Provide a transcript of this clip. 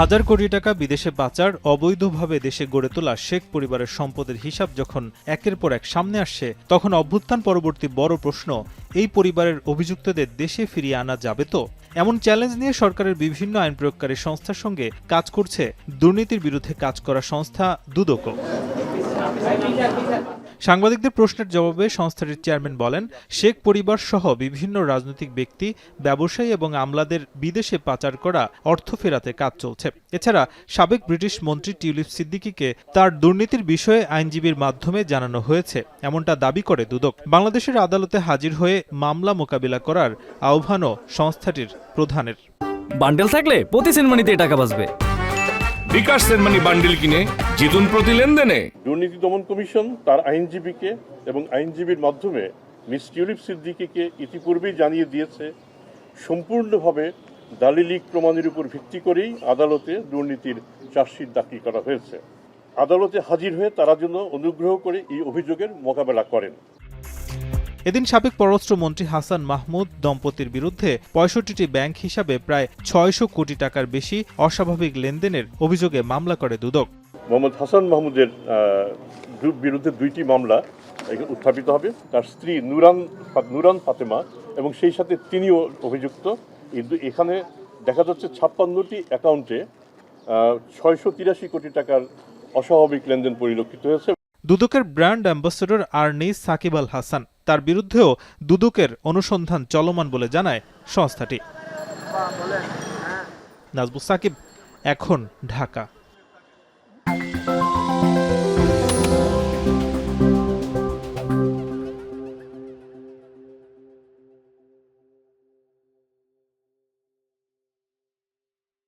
হাজার কোটি টাকা বিদেশে পাচার, অবৈধভাবে দেশে গড়ে তোলা শেখ পরিবারের সম্পদের হিসাব যখন একের পর এক সামনে আসছে, তখন অভ্যুত্থান পরবর্তী বড় প্রশ্ন, এই পরিবারের অভিযুক্তদের দেশে ফিরিয়ে আনা যাবে তো? এমন চ্যালেঞ্জ নিয়ে সরকারের বিভিন্ন আইন প্রয়োগকারী সংস্থার সঙ্গে কাজ করছে দুর্নীতির বিরুদ্ধে কাজ করা সংস্থা দুদকও। সাংবাদিকদের প্রশ্নের জবাবে সংস্থাটির চেয়ারম্যান বলেন, শেখ পরিবার সহ বিভিন্ন রাজনৈতিক ব্যক্তি, ব্যবসায়ী এবং আমলাদের বিদেশে পাচার করা অর্থ ফেরাতে কাজ চলছে। এছাড়া সাবেক ব্রিটিশ মন্ত্রী টিউলিপ সিদ্দিকীকে তার দুর্নীতির বিষয়ে আইনজীবীর মাধ্যমে জানানো হয়েছে, এমনটা দাবি করে দুদক। বাংলাদেশের আদালতে হাজির হয়ে মামলা মোকাবিলা করার আহ্বানও সংস্থাটির প্রধানের। বান্ডেল থাকলে প্রতি সেনমানিতে টাকা বাঁচবে। বিকাশ সেনমানি বান্ডিল কিনে জিতুন প্রতি লেনদেনে। দুর্নীতি দমন কমিশন তার আইনজীবীকে এবং আইনজীবীর মাধ্যমে মিস টিউলিপ সিদ্দিকীকে ইতিপূর্বেই জানিয়ে দিয়েছে, সম্পূর্ণভাবে দালিলিক প্রমাণের উপর ভিত্তি করেই আদালতে দুর্নীতির চার্জশিট দাখিল করা হয়েছে। আদালতে হাজির হয়ে তারা যেন অনুগ্রহ করে এই অভিযোগের মোকাবেলা করেন। এদিন সাবেক পররাষ্ট্রমন্ত্রী হাসান মাহমুদ দম্পতির বিরুদ্ধে ৬৫টি ব্যাংক হিসাবে প্রায় ৬০০ কোটি টাকার বেশি অস্বাভাবিক লেনদেনের অভিযোগে মামলা করে দুদক। মোহাম্মদ হাসান মাহমুদের বিরুদ্ধে 2টি মামলা উত্থাপিত হবে। তার স্ত্রী নুরান ফাতেমা এবং সেই সাথে তিনিও অভিযুক্ত। এখানে দেখা যাচ্ছে 56টি অ্যাকাউন্টে ৬৮৩ কোটি টাকার অস্বাভাবিক লেনদেন পরিলক্ষিত হয়েছে। দুদকের ব্র্যান্ড অ্যাম্বাসেডর আর্নি সাকিব আল হাসান, তার বিরুদ্ধেও দুদকের অনুসন্ধান চলমান বলে জানায় সংস্থাটি। নাজবুস সাকিব, এখন, ঢাকা।